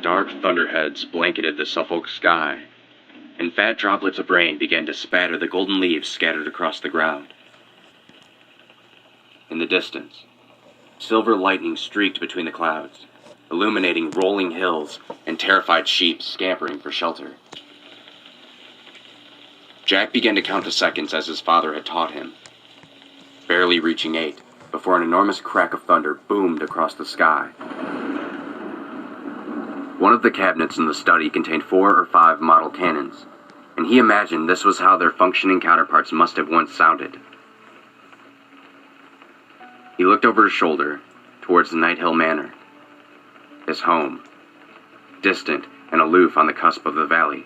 Dark thunderheads blanketed the Suffolk sky, and fat droplets of rain began to spatter the golden leaves scattered across the ground. In the distance, silver lightning streaked between the clouds, illuminating rolling hills and terrified sheep scampering for shelter. Jack began to count the seconds as his father had taught him, barely reaching 8, before an enormous crack of thunder boomed across the sky. One of the cabinets in the study contained 4 or 5 model cannons, and he imagined this was how their functioning counterparts must have once sounded. He looked over his shoulder towards the Night Hill Manor, his home, distant and aloof on the cusp of the valley,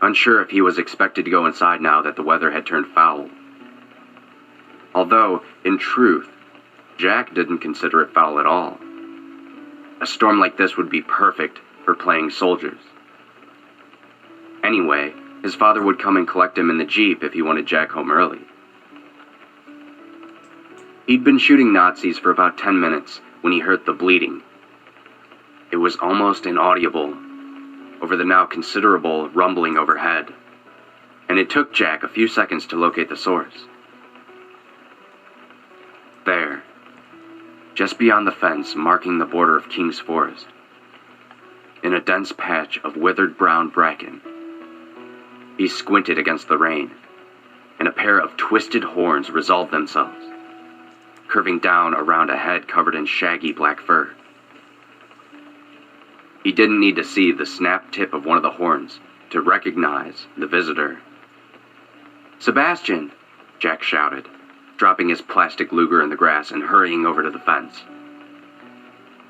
unsure if he was expected to go inside now that the weather had turned foul. Although, in truth, Jack didn't consider it foul at all. A storm like this would be perfect for playing soldiers. Anyway, his father would come and collect him in the Jeep if he wanted Jack home early. He'd been shooting Nazis for about 10 minutes when he heard the bleeding. It was almost inaudible over the now considerable rumbling overhead, and it took Jack a few seconds to locate the source. There, just beyond the fence marking the border of King's Forest, in a dense patch of withered brown bracken, he squinted against the rain, and a pair of twisted horns resolved themselves, curving down around a head covered in shaggy black fur. He didn't need to see the snap tip of one of the horns to recognize the visitor. "Sebastian!" Jack shouted, dropping his plastic Luger in the grass and hurrying over to the fence.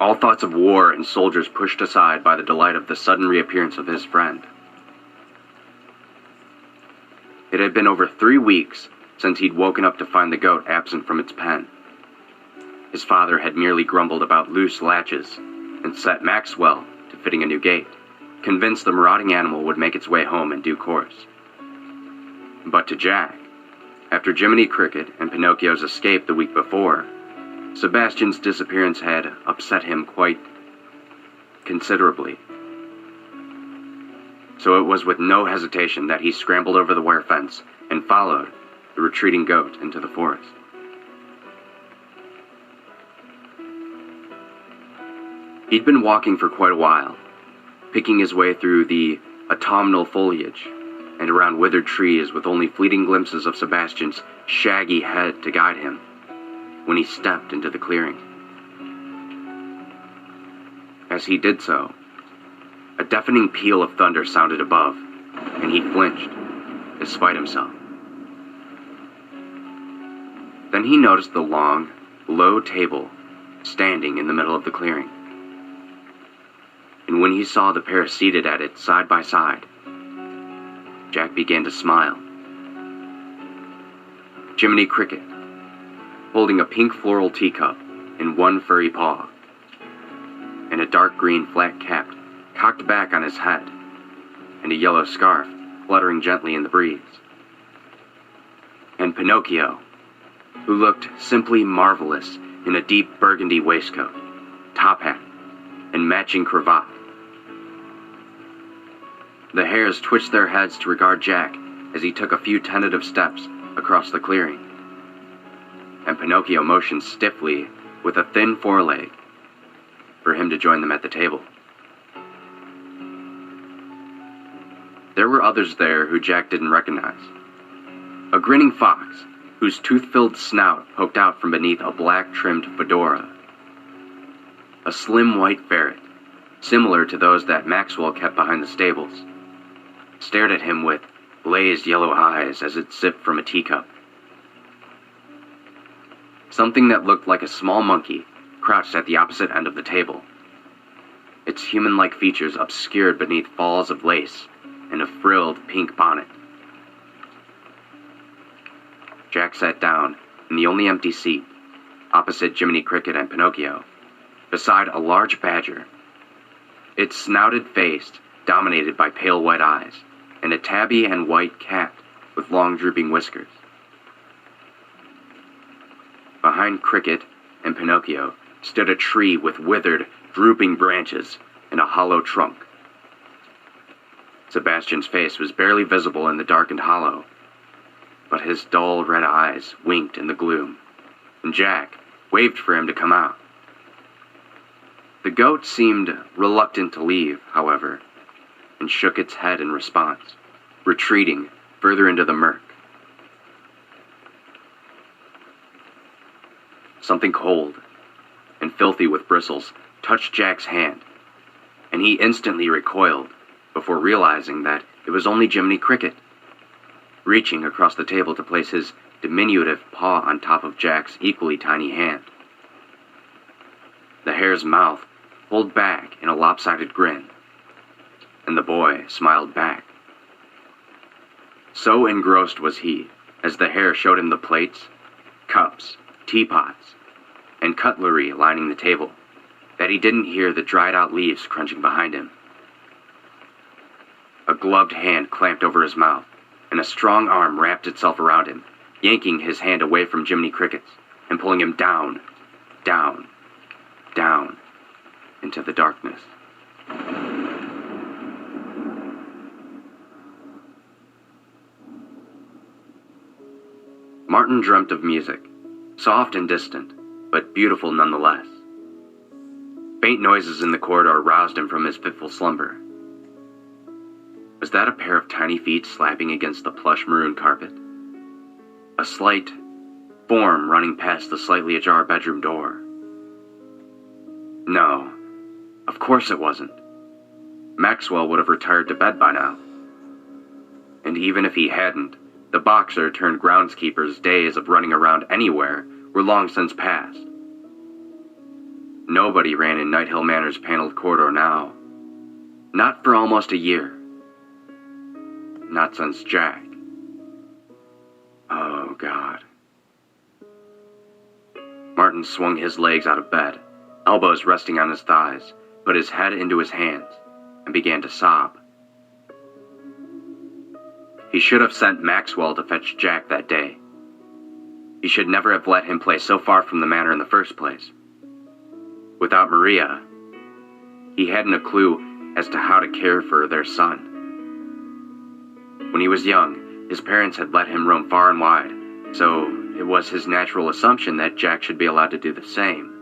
All thoughts of war and soldiers pushed aside by the delight of the sudden reappearance of his friend. It had been over 3 weeks since he'd woken up to find the goat absent from its pen. His father had merely grumbled about loose latches and set Maxwell to fitting a new gate, convinced the marauding animal would make its way home in due course. But to Jack, after Jiminy Cricket and Pinocchio's escape the week before, Sebastian's disappearance had upset him quite considerably. So it was with no hesitation that he scrambled over the wire fence and followed the retreating goat into the forest. He'd been walking for quite a while, picking his way through the autumnal foliage and around withered trees with only fleeting glimpses of Sebastian's shaggy head to guide him, when he stepped into the clearing. As he did so, a deafening peal of thunder sounded above, and he flinched, despite himself. Then he noticed the long, low table standing in the middle of the clearing. And when he saw the pair seated at it side by side, Jack began to smile. Jiminy Cricket, holding a pink floral teacup in one furry paw, and a dark green flat cap cocked back on his head, and a yellow scarf fluttering gently in the breeze. And Pinocchio, who looked simply marvelous in a deep burgundy waistcoat, top hat, and matching cravat. The hares twitched their heads to regard Jack as he took a few tentative steps across the clearing, and Pinocchio motioned stiffly with a thin foreleg for him to join them at the table. There were others there who Jack didn't recognize. A grinning fox, whose tooth-filled snout poked out from beneath a black-trimmed fedora. A slim white ferret, similar to those that Maxwell kept behind the stables, stared at him with glazed yellow eyes as it sipped from a teacup. Something that looked like a small monkey crouched at the opposite end of the table, its human-like features obscured beneath falls of lace and a frilled pink bonnet. Jack sat down in the only empty seat, opposite Jiminy Cricket and Pinocchio, beside a large badger, its snouted face dominated by pale white eyes, and a tabby and white cat with long drooping whiskers. Behind Cricket and Pinocchio stood a tree with withered, drooping branches and a hollow trunk. Sebastian's face was barely visible in the darkened hollow, but his dull red eyes winked in the gloom, and Jack waved for him to come out. The goat seemed reluctant to leave, however, and shook its head in response, retreating further into the murk. Something cold and filthy with bristles touched Jack's hand, and he instantly recoiled before realizing that it was only Jiminy Cricket, reaching across the table to place his diminutive paw on top of Jack's equally tiny hand. The hare's mouth pulled back in a lopsided grin, and the boy smiled back. So engrossed was he, as the hare showed him the plates, cups, teapots, and cutlery lining the table, that he didn't hear the dried-out leaves crunching behind him. A gloved hand clamped over his mouth, and a strong arm wrapped itself around him, yanking his hand away from Jiminy Cricket's and pulling him down, down, down, into the darkness. Martin dreamt of music, soft and distant, but beautiful nonetheless. Faint noises in the corridor roused him from his fitful slumber. Was that a pair of tiny feet slapping against the plush maroon carpet? A slight form running past the slightly ajar bedroom door? No, of course it wasn't. Maxwell would have retired to bed by now. And even if he hadn't, the boxer turned groundskeeper's days of running around anywhere were long since past. Nobody ran in Night Hill Manor's paneled corridor now. Not for almost a year. Not since Jack. Oh, God. Martin swung his legs out of bed, elbows resting on his thighs, put his head into his hands, and began to sob. He should have sent Maxwell to fetch Jack that day. He should never have let him play so far from the manor in the first place. Without Maria, he hadn't a clue as to how to care for their son. When he was young, his parents had let him roam far and wide, so it was his natural assumption that Jack should be allowed to do the same.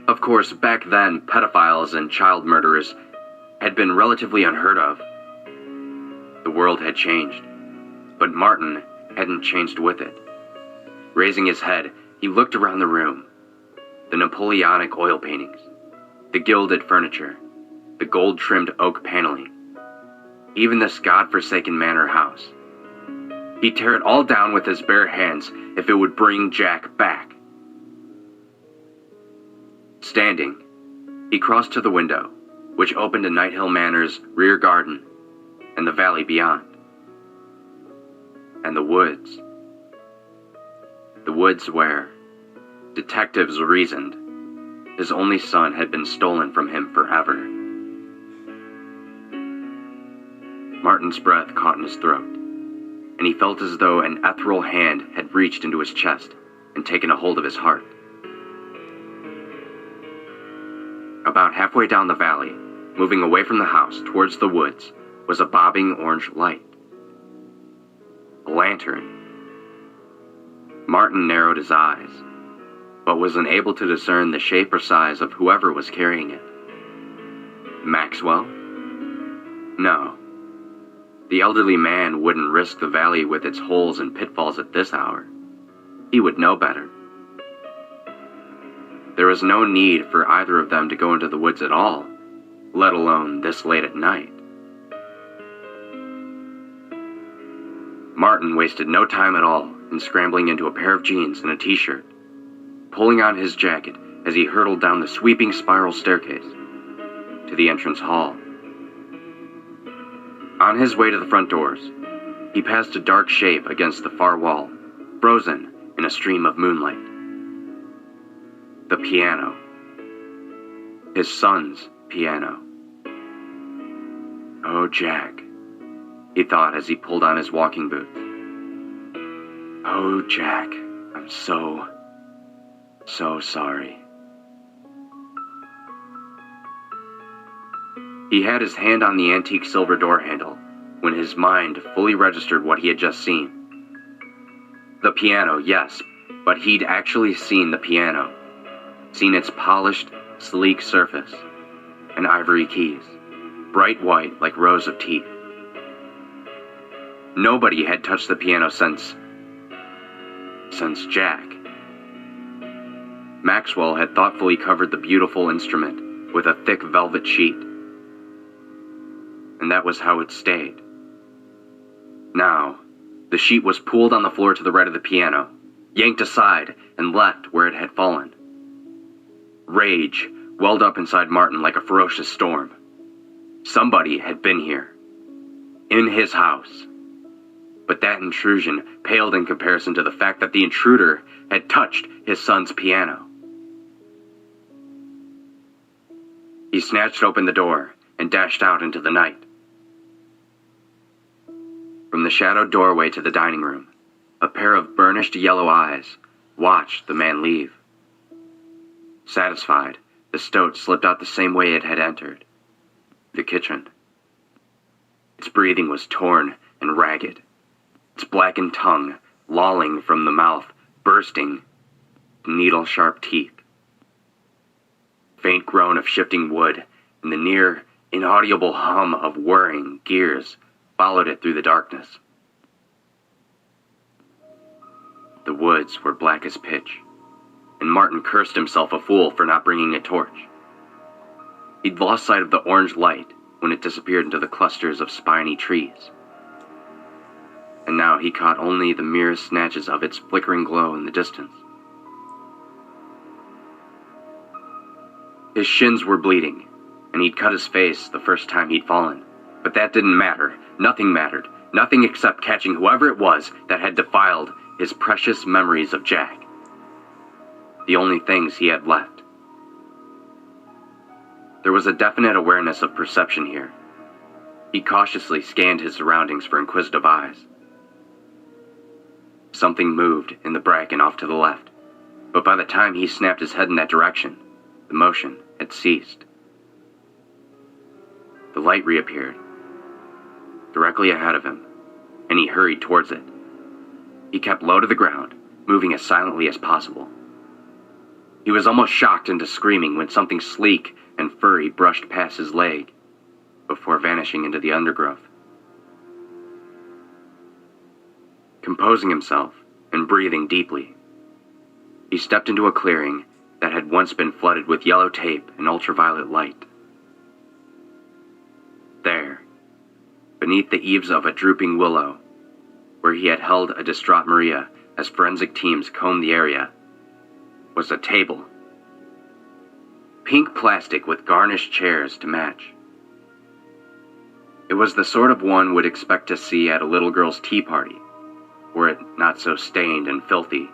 Of course, back then, pedophiles and child murderers had been relatively unheard of. The world had changed, but Martin hadn't changed with it. Raising his head, he looked around the room. The Napoleonic oil paintings, the gilded furniture, the gold-trimmed oak paneling, even this god-forsaken manor house. He'd tear it all down with his bare hands if it would bring Jack back. Standing, he crossed to the window, which opened to Night Hill Manor's rear garden and the valley beyond. And the woods. The woods where, detectives reasoned, his only son had been stolen from him forever. Martin's breath caught in his throat, and he felt as though an ethereal hand had reached into his chest and taken a hold of his heart. About halfway down the valley, moving away from the house towards the woods, was a bobbing orange light. A lantern. Martin narrowed his eyes, but was unable to discern the shape or size of whoever was carrying it. Maxwell? No. The elderly man wouldn't risk the valley with its holes and pitfalls at this hour. He would know better. There was no need for either of them to go into the woods at all, let alone this late at night. Martin wasted no time at all in scrambling into a pair of jeans and a t-shirt, pulling on his jacket as he hurtled down the sweeping spiral staircase to the entrance hall. On his way to the front doors, he passed a dark shape against the far wall, frozen in a stream of moonlight. The piano. His son's piano. Oh, Jack, he thought as he pulled on his walking boots. Oh, Jack, I'm so sorry. He had his hand on the antique silver door handle when his mind fully registered what he had just seen. The piano, yes, but he'd actually seen the piano. Seen its polished, sleek surface and ivory keys, bright white like rows of teeth. Nobody had touched the piano since Jack. Maxwell had thoughtfully covered the beautiful instrument with a thick velvet sheet, and that was how it stayed. Now, the sheet was pulled on the floor to the right of the piano, yanked aside, and left where it had fallen. Rage welled up inside Martin like a ferocious storm. Somebody had been here, in his house. But that intrusion paled in comparison to the fact that the intruder had touched his son's piano. He snatched open the door and dashed out into the night. From the shadowed doorway to the dining room, a pair of burnished yellow eyes watched the man leave. Satisfied, the stoat slipped out the same way it had entered, the kitchen. Its breathing was torn and ragged, its blackened tongue lolling from the mouth, bursting needle-sharp teeth. Faint groan of shifting wood and the near inaudible hum of whirring gears followed it through the darkness. The woods were black as pitch, and Martin cursed himself a fool for not bringing a torch. He'd lost sight of the orange light when it disappeared into the clusters of spiny trees, and now he caught only the merest snatches of its flickering glow in the distance. His shins were bleeding, and he'd cut his face the first time he'd fallen, but that didn't matter. Nothing mattered. Nothing except catching whoever it was that had defiled his precious memories of Jack. The only things he had left. There was a definite awareness of perception here. He cautiously scanned his surroundings for inquisitive eyes. Something moved in the bracken off to the left, but by the time he snapped his head in that direction, the motion had ceased. The light reappeared, directly ahead of him, and he hurried towards it. He kept low to the ground, moving as silently as possible. He was almost shocked into screaming when something sleek and furry brushed past his leg, before vanishing into the undergrowth. Composing himself and breathing deeply, he stepped into a clearing that had once been flooded with yellow tape and ultraviolet light. There, beneath the eaves of a drooping willow, where he had held a distraught Maria as forensic teams combed the area, was a table. Pink plastic with garnished chairs to match. It was the sort of one would expect to see at a little girl's tea party, were it not so stained and filthy.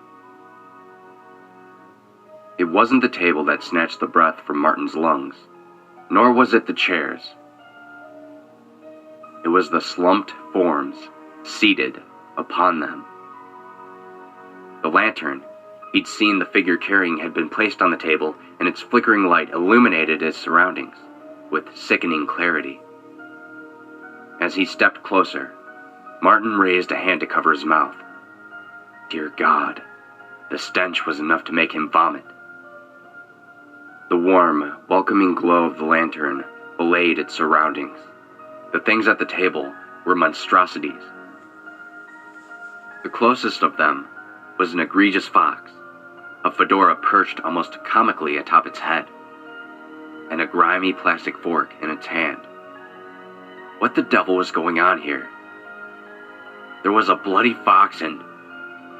It wasn't the table that snatched the breath from Martin's lungs, nor was it the chairs. It was the slumped forms seated upon them. The lantern he'd seen the figure carrying had been placed on the table, and its flickering light illuminated his surroundings with sickening clarity. As he stepped closer, Martin raised a hand to cover his mouth. Dear God, the stench was enough to make him vomit. The warm, welcoming glow of the lantern belied its surroundings. The things at the table were monstrosities. The closest of them was an egregious fox, a fedora perched almost comically atop its head, and a grimy plastic fork in its hand. What the devil was going on here? There was a bloody fox and...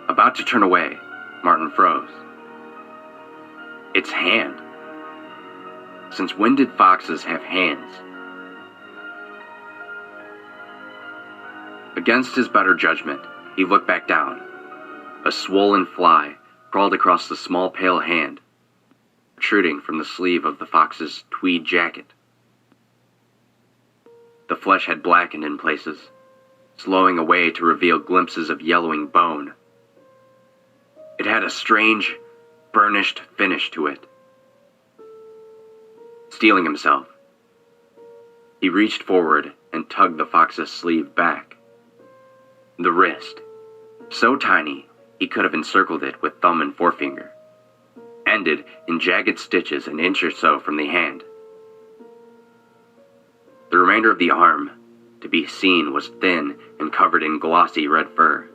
About to turn away, Martin froze. Its hand. Since when did foxes have hands? Against his better judgment, he looked back down. A swollen fly crawled across the small pale hand, protruding from the sleeve of the fox's tweed jacket. The flesh had blackened in places, slowing away to reveal glimpses of yellowing bone. It had a strange, burnished finish to it. Steeling himself, He reached forward and tugged the fox's sleeve back. The wrist, so tiny he could have encircled it with thumb and forefinger, ended in jagged stitches an inch or so from the hand. The remainder of the arm, to be seen, was thin and covered in glossy red fur.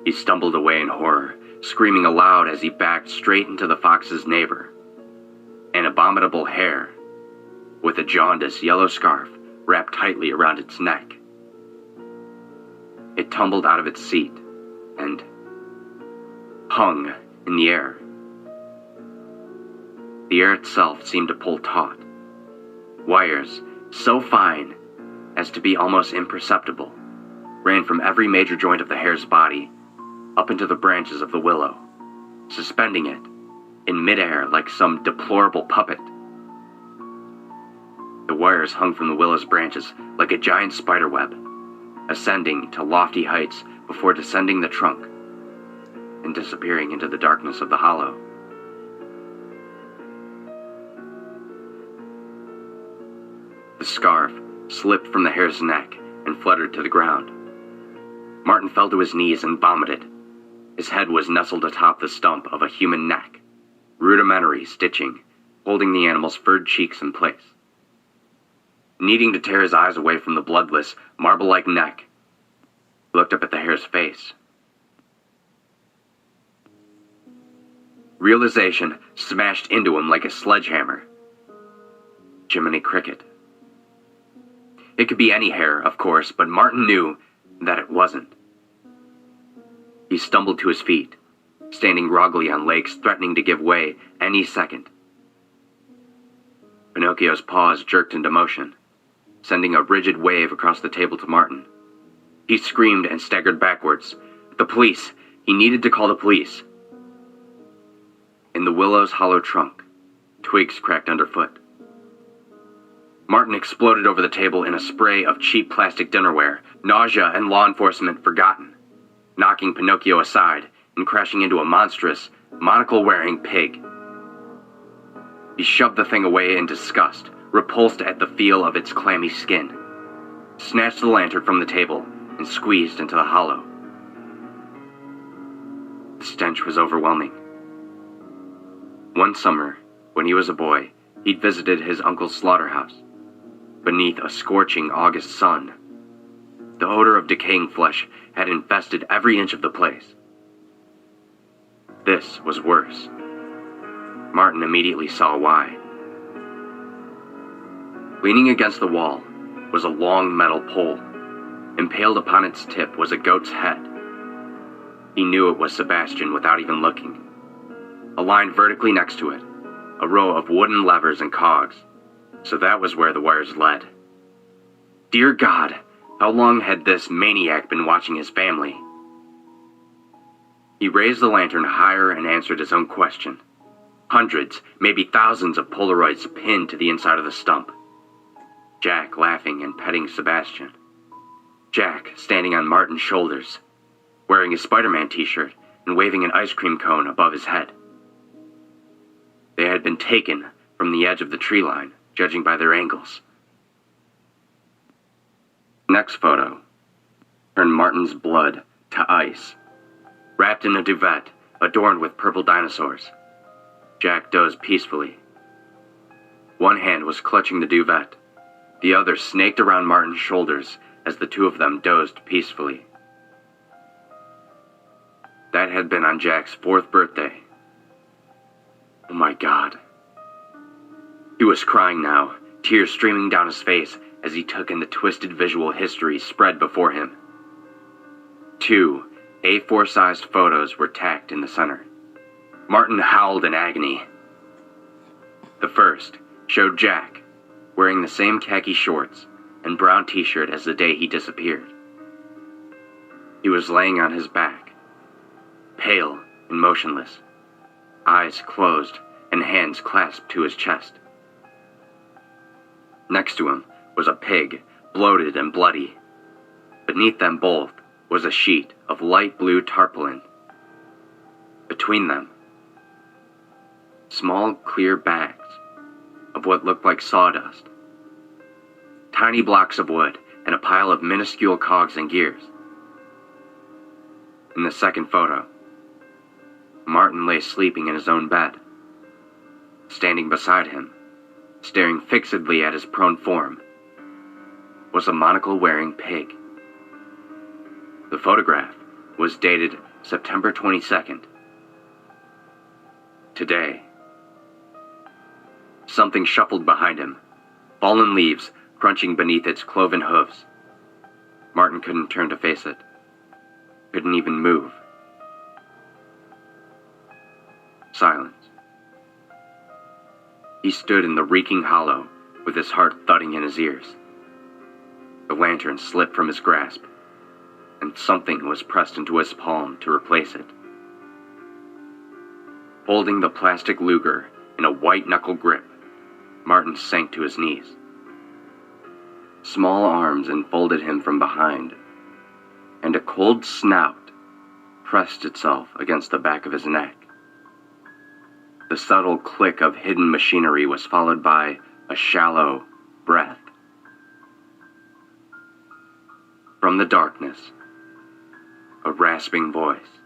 He stumbled away in horror, screaming aloud as he backed straight into the fox's neighbor, an abominable hare with a jaundiced yellow scarf wrapped tightly around its neck. It tumbled out of its seat and hung in the air. The air itself seemed to pull taut. Wires, so fine as to be almost imperceptible, ran from every major joint of the hare's body up into the branches of the willow, suspending it in midair like some deplorable puppet. The wires hung from the willow's branches like a giant spiderweb, ascending to lofty heights before descending the trunk and disappearing into the darkness of the hollow. The scarf slipped from the hare's neck and fluttered to the ground. Martin fell to his knees and vomited. His head was nestled atop the stump of a human neck, rudimentary stitching holding the animal's furred cheeks in place. Needing to tear his eyes away from the bloodless, marble-like neck, he looked up at the hare's face. Realization smashed into him like a sledgehammer. Jiminy Cricket. It could be any hare, of course, but Martin knew that it wasn't. He stumbled to his feet, standing groggily on legs threatening to give way any second. Pinocchio's paws jerked into motion, sending a rigid wave across the table to Martin. He screamed and staggered backwards. The police! He needed to call the police. In the willow's hollow trunk, twigs cracked underfoot. Martin exploded over the table in a spray of cheap plastic dinnerware, nausea and law enforcement forgotten, knocking Pinocchio aside and crashing into a monstrous, monocle-wearing pig. He shoved the thing away in disgust, repulsed at the feel of its clammy skin, snatched the lantern from the table, and squeezed into the hollow. The stench was overwhelming. One summer, when he was a boy, he'd visited his uncle's slaughterhouse. Beneath a scorching August sun, the odor of decaying flesh had infested every inch of the place. This was worse. Martin immediately saw why. Leaning against the wall was a long metal pole. Impaled upon its tip was a goat's head. He knew it was Sebastian without even looking. Aligned vertically next to it, a row of wooden levers and cogs. So that was where the wires led. Dear God, how long had this maniac been watching his family? He raised the lantern higher and answered his own question. Hundreds, maybe thousands of Polaroids pinned to the inside of the stump. Jack laughing and petting Sebastian. Jack standing on Martin's shoulders, wearing his Spider-Man t-shirt and waving an ice cream cone above his head. They had been taken from the edge of the tree line, judging by their angles. Next photo turned Martin's blood to ice. Wrapped in a duvet adorned with purple dinosaurs, Jack dozed peacefully. One hand was clutching the duvet, the other snaked around Martin's shoulders as the two of them dozed peacefully. That had been on Jack's 4th birthday. Oh my God. He was crying now, tears streaming down his face as he took in the twisted visual history spread before him. 2 A4-sized photos were tacked in the center. Martin howled in agony. The first showed Jack, wearing the same khaki shorts and brown t-shirt as the day he disappeared. He was laying on his back, pale and motionless, eyes closed and hands clasped to his chest. Next to him was a pig, bloated and bloody. Beneath them both was a sheet of light blue tarpaulin. Between them, small clear bags of what looked like sawdust. tiny blocks of wood, and a pile of minuscule cogs and gears. In the second photo, Martin lay sleeping in his own bed. Standing beside him, staring fixedly at his prone form, was a monocle-wearing pig. The photograph was dated September 22nd. Today. Something shuffled behind him, fallen leaves crunching beneath its cloven hooves. Martin couldn't turn to face it. Couldn't even move. Silence. He stood in the reeking hollow with his heart thudding in his ears. The lantern slipped from his grasp, and something was pressed into his palm to replace it. Holding the plastic Luger in a white-knuckle grip, Martin sank to his knees. Small arms enfolded him from behind, and a cold snout pressed itself against the back of his neck. The subtle click of hidden machinery was followed by a shallow breath. From the darkness, a rasping voice.